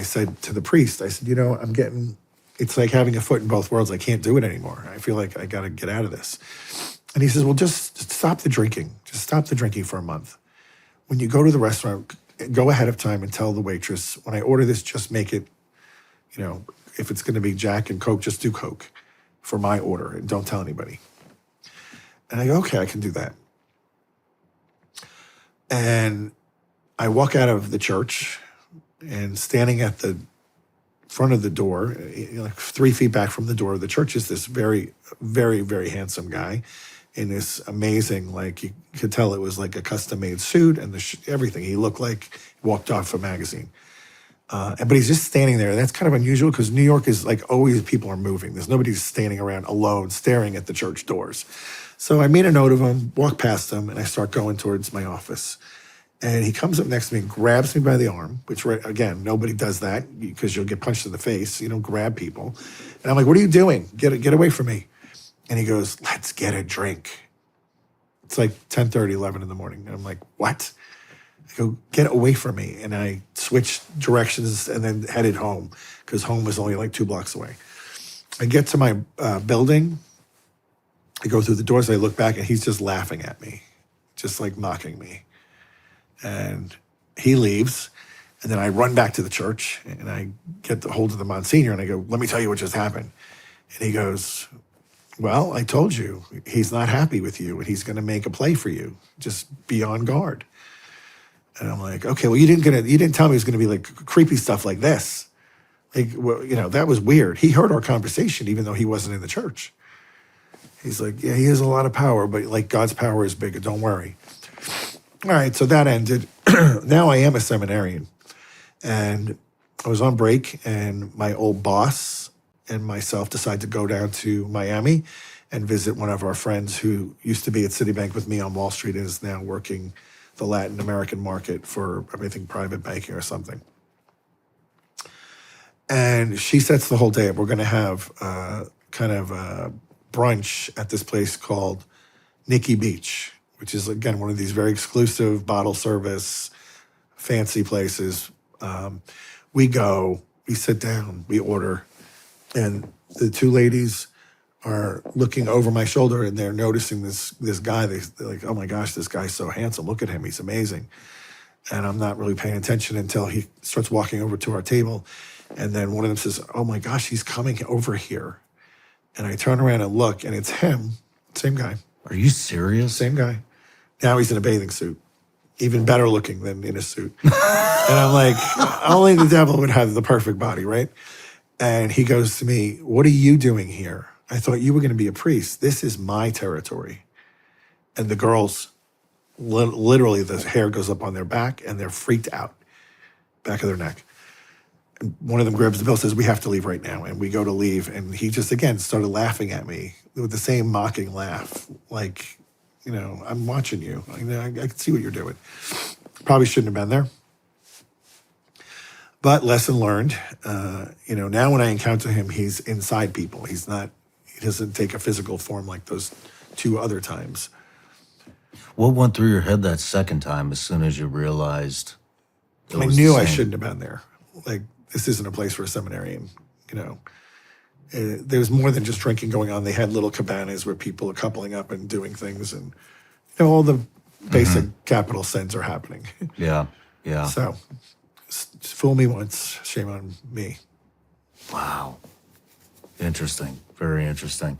said to the priest, I said, it's like having a foot in both worlds. I can't do it anymore. I feel like I got to get out of this. And he says, well, just stop the drinking. Just stop the drinking for a month. When you go to the restaurant, go ahead of time and tell the waitress, when I order this, just make it, if it's going to be Jack and Coke, just do Coke for my order and don't tell anybody. And I go, okay, I can do that. And I walk out of the church, and standing at the front of the door, like 3 feet back from the door of the church, is this very, very, very handsome guy in this amazing, like you could tell it was like a custom-made suit and everything. He looked like he walked off a magazine. But he's just standing there. That's kind of unusual because New York is like always people are moving. There's nobody standing around alone staring at the church doors. So I made a note of him, walk past him, and I start going towards my office. And he comes up next to me and grabs me by the arm, which, again, nobody does that because you'll get punched in the face. You don't grab people. And I'm like, what are you doing? Get away from me. And he goes, let's get a drink. It's like 10:30, 11 in the morning. And I'm like, what? I go, get away from me. And I switched directions and then headed home because home was only like 2 blocks away. I get to my building. I go through the doors. I look back and he's just laughing at me, just like mocking me. And he leaves, and then I run back to the church, and I get the hold of the Monsignor, and I go, let me tell you what just happened. And he goes, well, I told you, he's not happy with you, and he's going to make a play for you. Just be on guard. And I'm like, okay, well, you didn't tell me it was going to be like creepy stuff like this. Like, well, that was weird. He heard our conversation, even though he wasn't in the church. He's like, yeah, he has a lot of power, but like God's power is bigger. Don't worry. All right, so that ended. Now I am a seminarian. And I was on break, and my old boss and myself decided to go down to Miami and visit one of our friends who used to be at Citibank with me on Wall Street and is now working the Latin American market for, I think, private banking or something. And she sets the whole day up. We're going to have kind of a brunch at this place called Nikki Beach, which is, again, one of these very exclusive bottle service, fancy places. We go, we sit down, we order, and the 2 ladies are looking over my shoulder, and they're noticing this guy. They're like, oh my gosh, this guy's so handsome. Look at him, he's amazing. And I'm not really paying attention until he starts walking over to our table. And then one of them says, oh my gosh, he's coming over here. And I turn around and look, and it's him, same guy. Are you serious? Same guy. Now he's in a bathing suit, even better looking than in a suit. And I'm like, only the devil would have the perfect body, right? And he goes to me, what are you doing here? I thought you were going to be a priest. This is my territory. And the girls, literally the hair goes up on their back and they're freaked out, back of their neck. And one of them grabs the bill, says, we have to leave right now. And we go to leave. And he just, again, started laughing at me with the same mocking laugh, like, I'm watching you. I can see what you're doing. Probably shouldn't have been there. But lesson learned. Now when I encounter him, he's inside people. He doesn't take a physical form like those 2 other times. What went through your head that second time as soon as you realized it was I knew the I same? shouldn't have been there. Like, this isn't a place for a seminarian, There was more than just drinking going on. They had little cabanas where people are coupling up and doing things, and all the basic capital sins are happening. Yeah, yeah. So, fool me once, shame on me. Wow. Interesting. Very interesting.